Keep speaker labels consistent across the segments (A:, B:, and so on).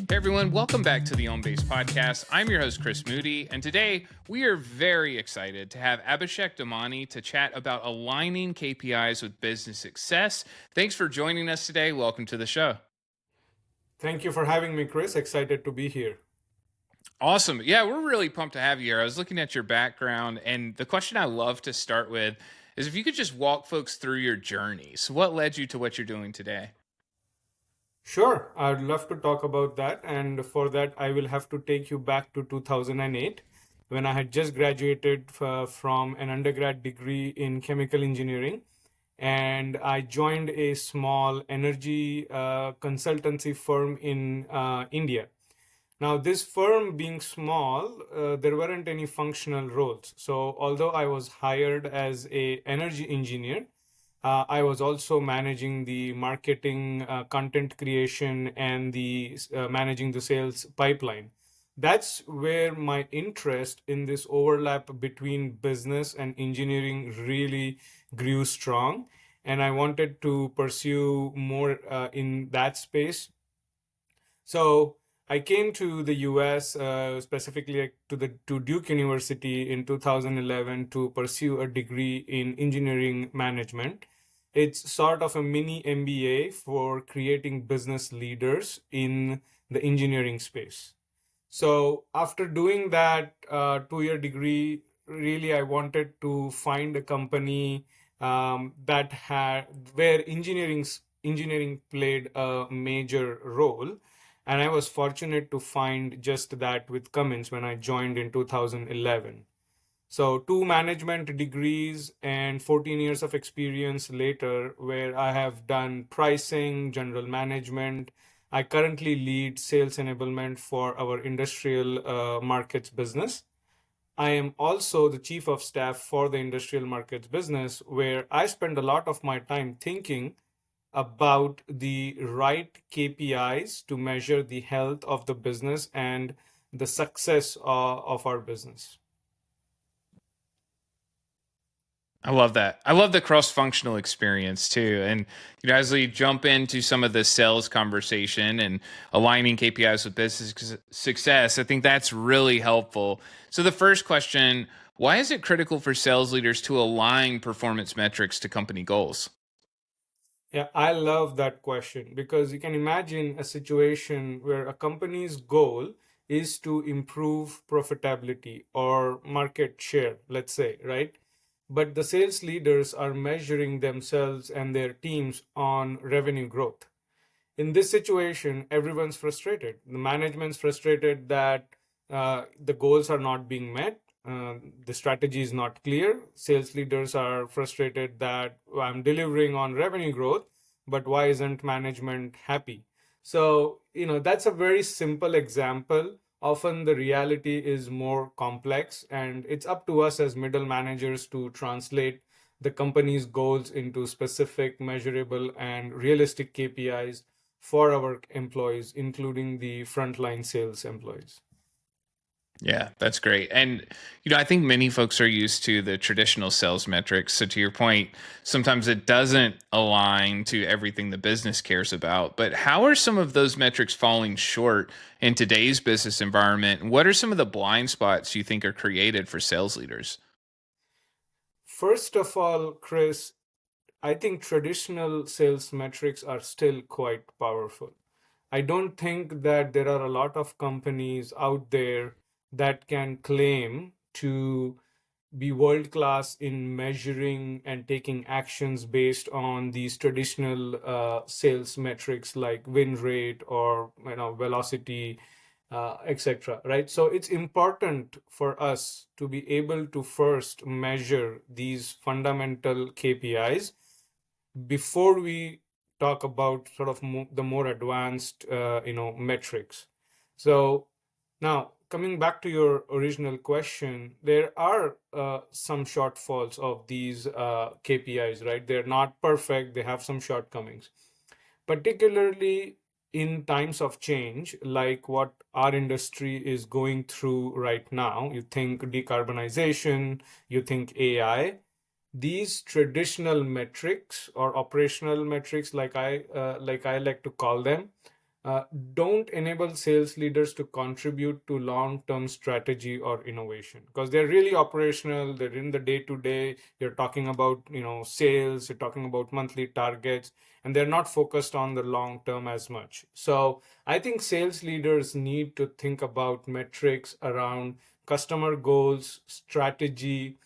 A: Hey everyone, welcome back to the OnBase Podcast. I'm your host, Chris Moody, and today we are very excited to have Abhishek Damani to chat about aligning KPIs with business success. Thanks for joining us today. Welcome to the show.
B: Thank you for having me, Chris. Excited to be here.
A: Awesome. Yeah, we're really pumped to have you here. I was looking at your background, and the question I love to start with is if you could just walk folks through your journey. So, what led you to what you're doing today?
B: Sure, I'd love to talk about that. And for that, I will have to take you back to 2008 when I had just graduated from an undergrad degree in chemical engineering. And I joined a small energy consultancy firm in India. Now, this firm being small, there weren't any functional roles. So, although I was hired as a energy engineer, I was also managing the marketing, content creation, and the managing the sales pipeline. That's where my interest in this overlap between business and engineering really grew strong, and I wanted to pursue more in that space. So I came to the US, specifically to Duke University in 2011 to pursue a degree in engineering management. It's sort of a mini MBA for creating business leaders in the engineering space. So after doing that 2-year degree, really I wanted to find a company that had where engineering played a major role, and I was fortunate to find just that with Cummins when I joined in 2011. So, two management degrees and 14 years of experience later, where I have done pricing, general management. I currently lead sales enablement for our industrial markets business. I am also the chief of staff for the industrial markets business, where I spend a lot of my time thinking about the right KPIs to measure the health of the business and the success of our business.
A: I love that. I love the cross-functional experience too. And as we jump into some of the sales conversation and aligning KPIs with business success, I think that's really helpful. So the first question, why is it critical for sales leaders to align performance metrics to company goals?
B: Yeah, I love that question because you can imagine a situation where a company's goal is to improve profitability or market share, let's say, right? But the sales leaders are measuring themselves and their teams on revenue growth. In this situation, everyone's frustrated. The management's frustrated that the goals are not being met. The strategy is not clear. Sales leaders are frustrated that I'm delivering on revenue growth, but why isn't management happy? So, that's a very simple example. Often the reality is more complex, and it's up to us as middle managers to translate the company's goals into specific, measurable, and realistic KPIs for our employees, including the frontline sales employees.
A: Yeah, that's great. And, I think many folks are used to the traditional sales metrics. So, to your point, sometimes it doesn't align to everything the business cares about. But how are some of those metrics falling short in today's business environment? And what are some of the blind spots you think are created for sales leaders?
B: First of all, Chris, I think traditional sales metrics are still quite powerful. I don't think that there are a lot of companies out there that can claim to be world class in measuring and taking actions based on these traditional sales metrics like win rate or velocity, etc. Right? So it's important for us to be able to first measure these fundamental KPIs before we talk about sort of the more advanced metrics. So now, coming back to your original question, there are some shortfalls of these KPIs, right? They're not perfect, they have some shortcomings, particularly in times of change, like what our industry is going through right now. You think decarbonization, you think AI. These traditional metrics or operational metrics, like I like to call them, uh, don't enable sales leaders to contribute to long-term strategy or innovation, because they're really operational. They're in the day-to-day. You're talking about, sales, you're talking about monthly targets, and they're not focused on the long term as much. So I think sales leaders need to think about metrics around customer goals, strategy,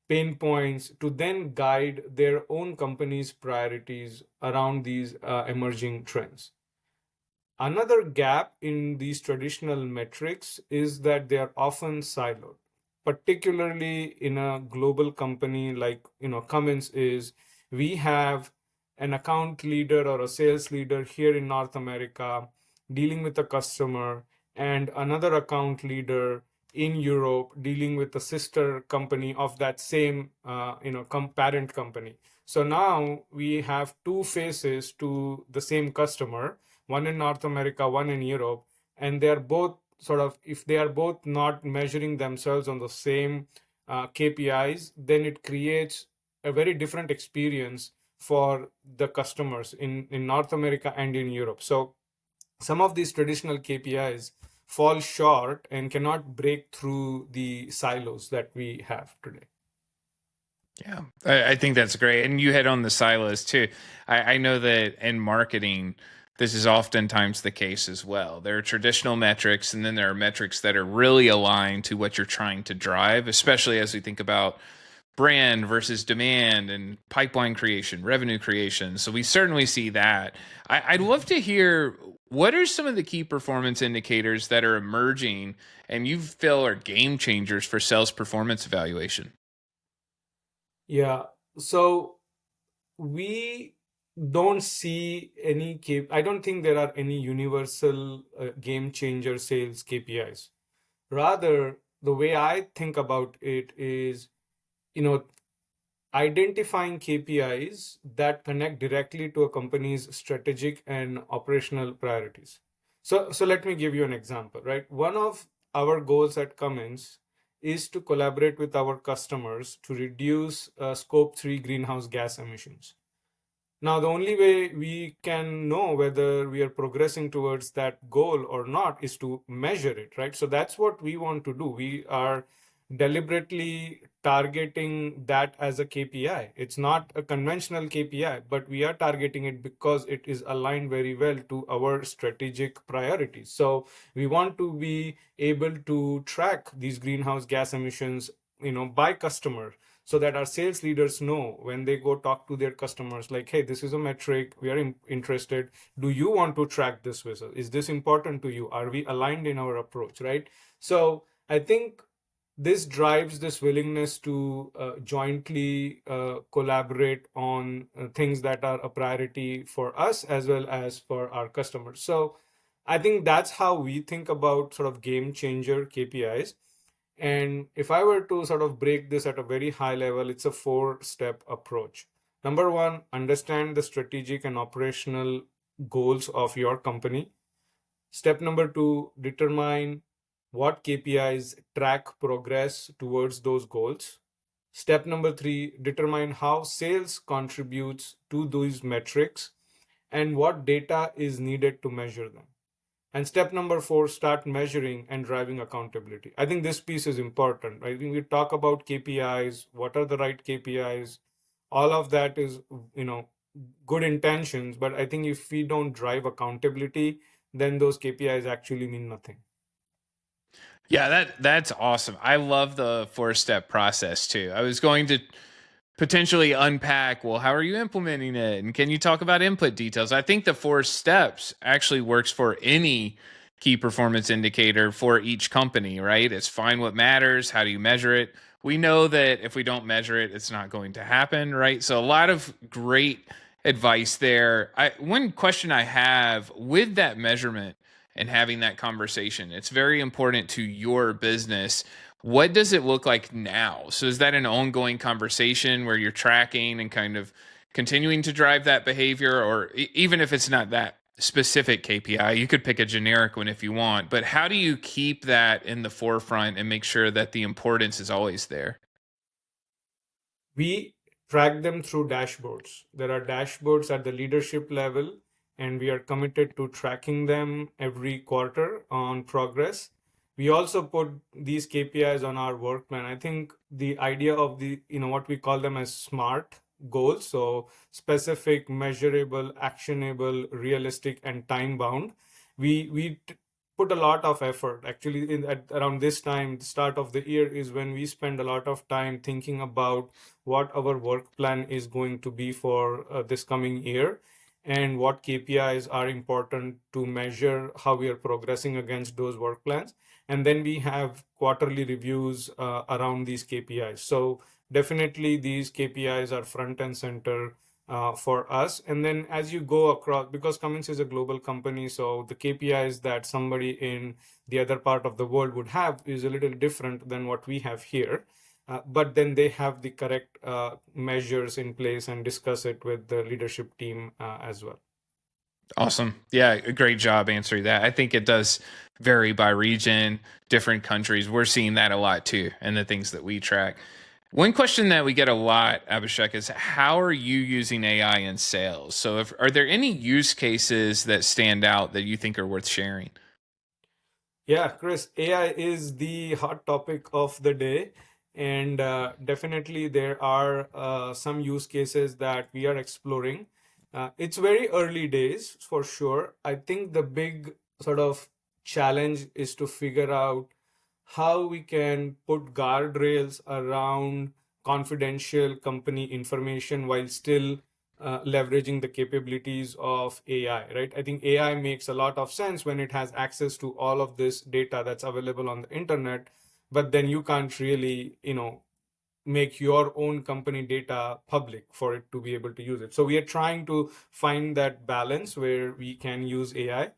B: pain points, to then guide their own company's priorities around these emerging trends. Another gap in these traditional metrics is that they are often siloed, particularly in a global company like, Cummins is. We have an account leader or a sales leader here in North America dealing with a customer, and another account leader in Europe dealing with a sister company of that same, parent company. So now we have two faces to the same customer, one in North America, one in Europe, and they are both sort of, if they are both not measuring themselves on the same KPIs, then it creates a very different experience for the customers in North America and in Europe. So some of these traditional KPIs fall short and cannot break through the silos that we have today.
A: Yeah, I think that's great. And you hit on the silos too. I know that in marketing, this is oftentimes the case as well. There are traditional metrics, and then there are metrics that are really aligned to what you're trying to drive, especially as we think about brand versus demand and pipeline creation, revenue creation. So we certainly see that. I'd love to hear, what are some of the key performance indicators that are emerging and you feel are game changers for sales performance evaluation?
B: Yeah. So we don't see any I don't think there are any universal game changer sales KPIs. Rather, the way I think about it is, you know, identifying KPIs that connect directly to a company's strategic and operational priorities. So let me give you an example, right? One of our goals at Cummins is to collaborate with our customers to reduce scope 3 greenhouse gas emissions. Now, the only way we can know whether we are progressing towards that goal or not is to measure it, right? So that's what we want to do. We are deliberately targeting that as a KPI. It's not a conventional KPI, but we are targeting it because it is aligned very well to our strategic priorities. So we want to be able to track these greenhouse gas emissions, by customer, so that our sales leaders know when they go talk to their customers, like, hey, this is a metric, we are interested. Do you want to track this with us? Is this important to you? Are we aligned in our approach, right? So I think this drives this willingness to jointly collaborate on things that are a priority for us as well as for our customers. So I think that's how we think about sort of game changer KPIs. And if I were to sort of break this at a very high level, it's a four-step approach. Number one, understand the strategic and operational goals of your company. Step number two, determine what KPIs track progress towards those goals. Step number three, determine how sales contributes to those metrics and what data is needed to measure them. And step number four, start measuring and driving accountability. I think this piece is important. I think we talk about KPIs, what are the right KPIs? All of that is, you know, good intentions, but I think if we don't drive accountability, then those KPIs actually mean nothing.
A: Yeah, that's awesome. I love the four-step process too. I was going to potentially unpack, well, how are you implementing it? And can you talk about input details? I think the four steps actually works for any key performance indicator for each company, right? It's find what matters. How do you measure it? We know that if we don't measure it, it's not going to happen, right? So a lot of great advice there. One question I have with that measurement and having that conversation, it's very important to your business. What does it look like now? So is that an ongoing conversation where you're tracking and kind of continuing to drive that behavior? Or even if it's not that specific KPI, you could pick a generic one if you want, but how do you keep that in the forefront and make sure that the importance is always there?
B: We track them through dashboards. There are dashboards at the leadership level, and we are committed to tracking them every quarter on progress. We also put these KPIs on our work plan. I think the idea of what we call them as SMART goals, so specific, measurable, actionable, realistic, and time bound. We put a lot of effort. Actually, around this time, the start of the year is when we spend a lot of time thinking about what our work plan is going to be for this coming year, and what KPIs are important to measure how we are progressing against those work plans. And then we have quarterly reviews around these KPIs. So definitely these KPIs are front and center for us. And then as you go across, because Cummins is a global company, so the KPIs that somebody in the other part of the world would have is a little different than what we have here. But then they have the correct measures in place and discuss it with the leadership team as well.
A: Awesome. Yeah, a great job answering that. I think it does vary by region, different countries. We're seeing that a lot too, and the things that we track. One question that we get a lot, Abhishek, is how are you using AI in sales? So, are there any use cases that stand out that you think are worth sharing?
B: Yeah, Chris, AI is the hot topic of the day. And definitely there are some use cases that we are exploring. It's very early days for sure. I think the big sort of challenge is to figure out how we can put guardrails around confidential company information while still leveraging the capabilities of AI, right? I think AI makes a lot of sense when it has access to all of this data that's available on the internet, but then you can't really, make your own company data public for it to be able to use it. So we are trying to find that balance where we can use AI.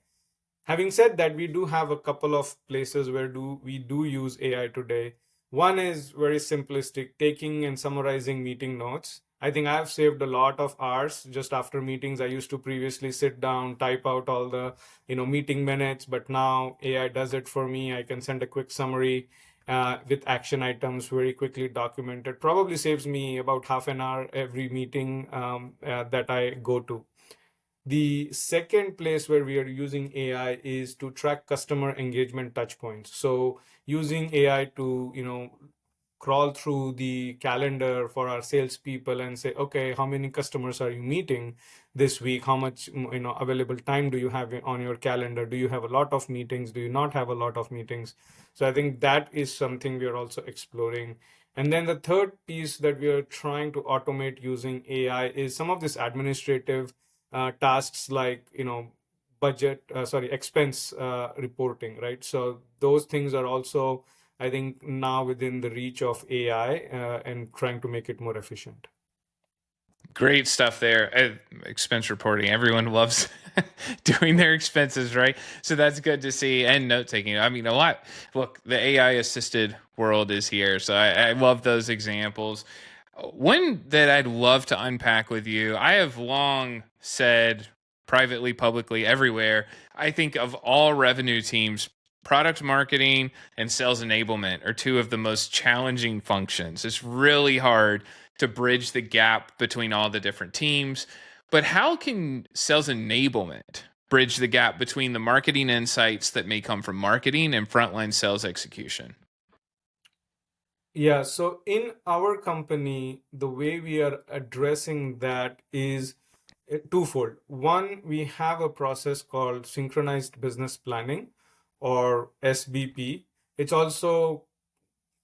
B: Having said that, we do have a couple of places where we do use AI today. One is very simplistic, taking and summarizing meeting notes. I think I've saved a lot of hours just after meetings. I used to previously sit down, type out all the meeting minutes, but now AI does it for me. I can send a quick summary with action items very quickly documented. Probably saves me about half an hour every meeting that I go to. The second place where we are using AI is to track customer engagement touch points. So using AI to, crawl through the calendar for our salespeople and say, okay, how many customers are you meeting this week? How much, available time do you have on your calendar? Do you have a lot of meetings? Do you not have a lot of meetings? So I think that is something we are also exploring. And then the third piece that we are trying to automate using AI is some of this administrative tasks like expense reporting, right? So those things are also, I think, now within the reach of AI and trying to make it more efficient.
A: Great stuff there. Expense reporting. Everyone loves doing their expenses, right? So that's good to see. And note taking. I mean, a lot. Look, the AI assisted world is here. So I love those examples. One that I'd love to unpack with you, I have long said privately, publicly, everywhere, I think of all revenue teams, product marketing and sales enablement are two of the most challenging functions. It's really hard to bridge the gap between all the different teams. But how can sales enablement bridge the gap between the marketing insights that may come from marketing and frontline sales execution?
B: Yeah, so in our company, the way we are addressing that is twofold. One, we have a process called synchronized business planning, or SBP. It's also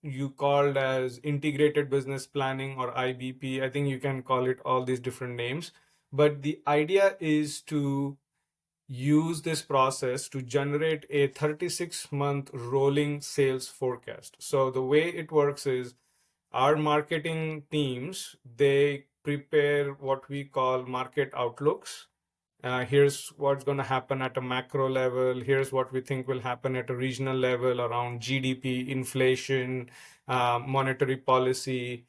B: you called as integrated business planning, or IBP. I think you can call it all these different names. But the idea is to use this process to generate a 36-month rolling sales forecast. So the way it works is our marketing teams, they prepare what we call market outlooks. Here's what's going to happen at a macro level. Here's what we think will happen at a regional level around GDP, inflation, monetary policy,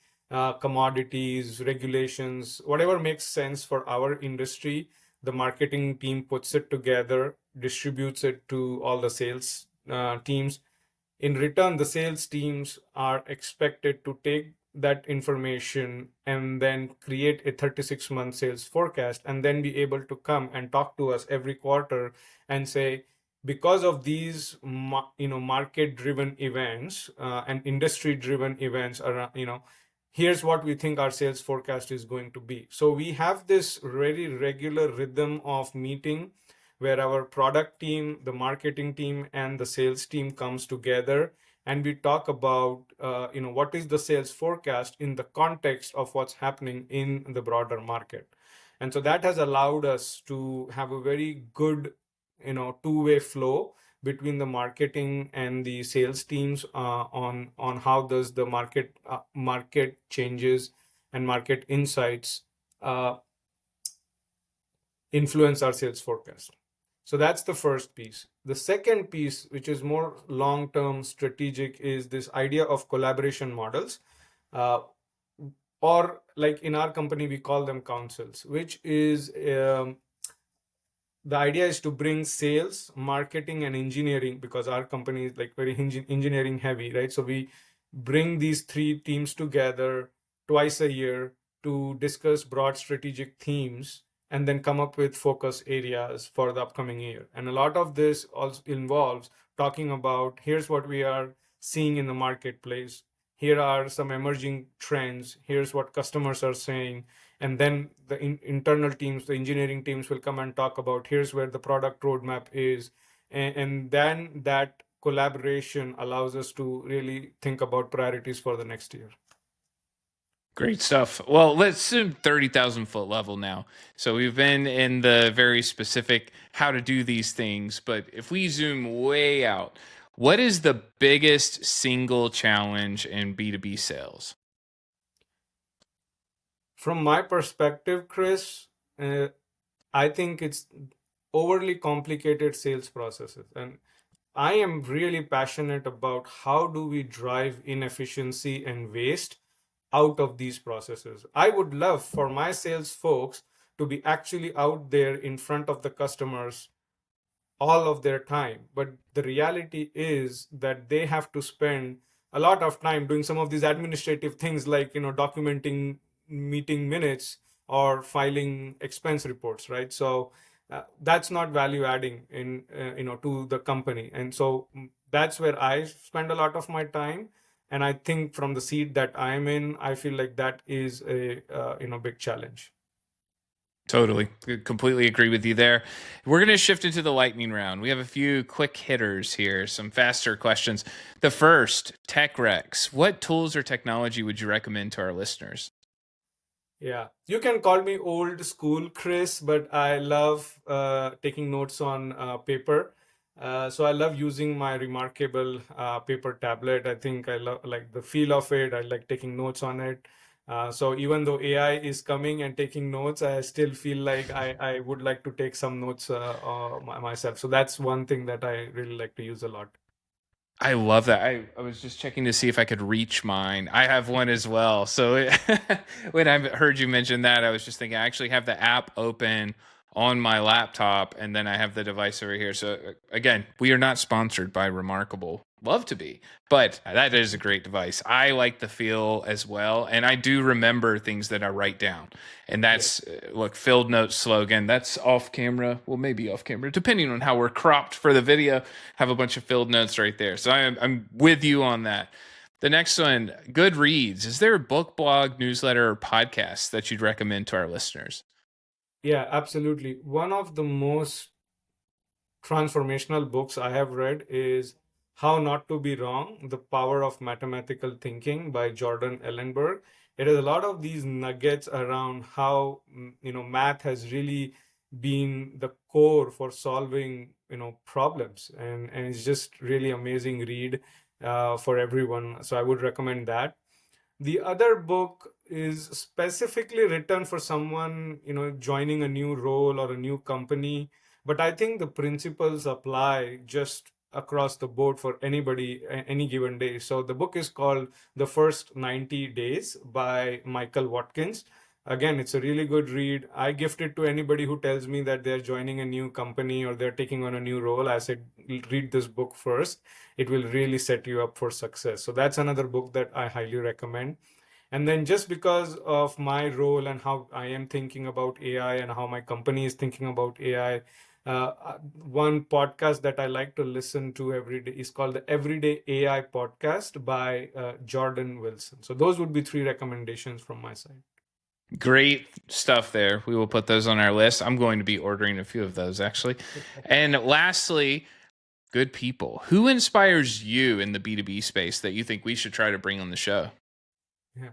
B: commodities, regulations, whatever makes sense for our industry. The marketing team puts it together, distributes it to all the sales teams. In return, the sales teams are expected to take that information and then create a 36-month sales forecast, and then be able to come and talk to us every quarter and say, because of these market driven events and industry driven events around, here's what we think our sales forecast is going to be. So we have this very regular rhythm of meeting where our product team, the marketing team, and the sales team comes together, and we talk about what is the sales forecast in the context of what's happening in the broader market. And so that has allowed us to have a very good two-way flow between the marketing and the sales teams on how does the market changes and market insights influence our sales forecast. So that's the first piece. The second piece, which is more long-term strategic, is this idea of collaboration models, or like in our company, we call them councils, which is the idea is to bring sales, marketing, and engineering, because our company is like very engineering heavy, right? So we bring these three teams together twice a year to discuss broad strategic themes and then come up with focus areas for the upcoming year. And a lot of this also involves talking about, here's what we are seeing in the marketplace. Here are some emerging trends. Here's what customers are saying. And then the internal teams, the engineering teams will come and talk about, here's where the product roadmap is. And then that collaboration allows us to really think about priorities for the next year.
A: Great stuff. Well, let's zoom 30,000 foot level now. So we've been in the very specific how to do these things, but if we zoom way out, what is the biggest single challenge in B2B sales?
B: From my perspective, Chris, I think it's overly complicated sales processes. And I am really passionate about how do we drive inefficiency and waste out of these processes. I would love for my sales folks to be actually out there in front of the customers all of their time. But the reality is that they have to spend a lot of time doing some of these administrative things like, documenting meeting minutes or filing expense reports, right? So that's not value adding to the company. And so that's where I spend a lot of my time. And I think from the seat that I'm in, I feel like that is a big challenge.
A: Totally. Completely agree with you there. We're going to shift into the lightning round. We have a few quick hitters here, some faster questions. The first, Tech Rex. What tools or technology would you recommend to our listeners?
B: Yeah, you can call me old school, Chris, but I love taking notes on paper. So I love using my remarkable paper tablet. I think I love like the feel of it. I like taking notes on it. So even though AI is coming and taking notes, I still feel like I would like to take some notes myself. So that's one thing that I really like to use a lot.
A: I love that. I was just checking to see if I could reach mine. I have one as well. So when I heard you mention that, I was just thinking I actually have the app open on my laptop and then I have the device over here. So again, we are not sponsored by Remarkable. Love to be, but that is a great device. I like the feel as well. And I do remember things that I write down. And that's, look, filled notes slogan. That's off camera. Well, maybe off camera, depending on how we're cropped for the video. Have a bunch of filled notes right there. So I'm with you on that. The next one, good reads. Is there a book, blog, newsletter, or podcast that you'd recommend to our listeners?
B: Yeah, absolutely. One of the most transformational books I have read is How Not to Be Wrong, The Power of Mathematical Thinking by Jordan Ellenberg. It has a lot of these nuggets around how, math has really been the core for solving, problems. And it's just really amazing read for everyone. So I would recommend that. The other book is specifically written for someone, joining a new role or a new company. But I think the principles apply just across the board for anybody any given day. So the book is called The First 90 Days by Michael Watkins. Again, it's a really good read. I gift it to anybody who tells me that they're joining a new company or they're taking on a new role. I said, read this book first. It will really set you up for success. So that's another book that I highly recommend. And then just because of my role and how I am thinking about AI and how my company is thinking about AI, one podcast that I like to listen to every day is called the Everyday AI Podcast by Jordan Wilson. So those would be three recommendations from my side.
A: Great stuff there. We will put those on our list. I'm going to be ordering a few of those actually. And lastly, good people. Who inspires you in the B2B space that you think we should try to bring on the show?
B: Yeah.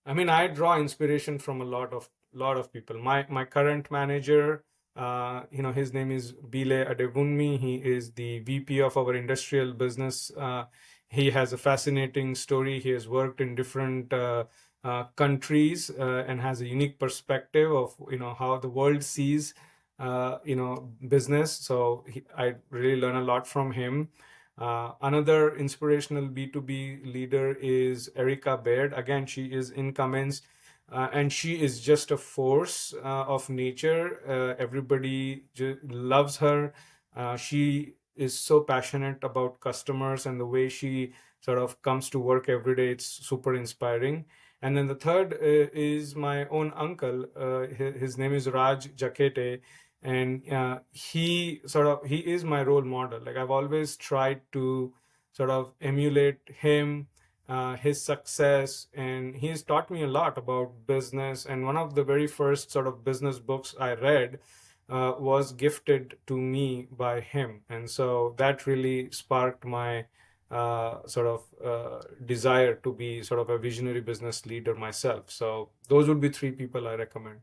B: I mean, I draw inspiration from a lot of people. My current manager, his name is Bile Adebunmi. He is the VP of our industrial business. He has a fascinating story. He has worked in different countries and has a unique perspective of how the world sees business. So I really learn a lot from him. Another inspirational B2B leader is Erica Baird. Again, she is in Cummins, and she is just a force of nature. Everybody loves her. She is so passionate about customers, and the way she sort of comes to work every day, it's super inspiring. And then the third is my own uncle. His name is Raj Jakete, and he is my role model. Like, I've always tried to sort of emulate him, his success, and he's taught me a lot about business. And one of the very first sort of business books I read was gifted to me by him, and so that really sparked my desire to be sort of a visionary business leader myself. So those would be three people I recommend.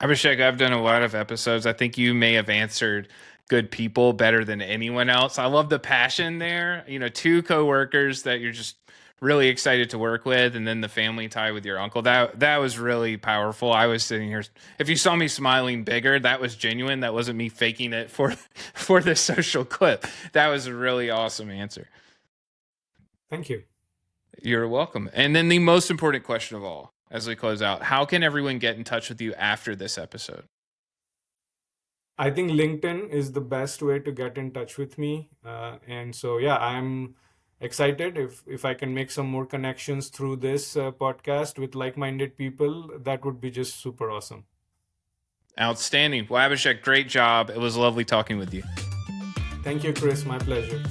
A: Abhishek, I've done a lot of episodes. I think you may have answered good people better than anyone else. I love the passion there. Two coworkers that you're just really excited to work with, and then the family tie with your uncle. That was really powerful. I was sitting here. If you saw me smiling bigger, that was genuine. That wasn't me faking it for the social clip. That was a really awesome answer.
B: Thank you.
A: You're welcome. And then the most important question of all, as we close out, how can everyone get in touch with you after this episode?
B: I think LinkedIn is the best way to get in touch with me. And so, yeah, I'm excited if I can make some more connections through this podcast with like-minded people. That would be just super awesome.
A: Outstanding. Well, Abhishek, great job. It was lovely talking with you.
B: Thank you, Chris. My pleasure.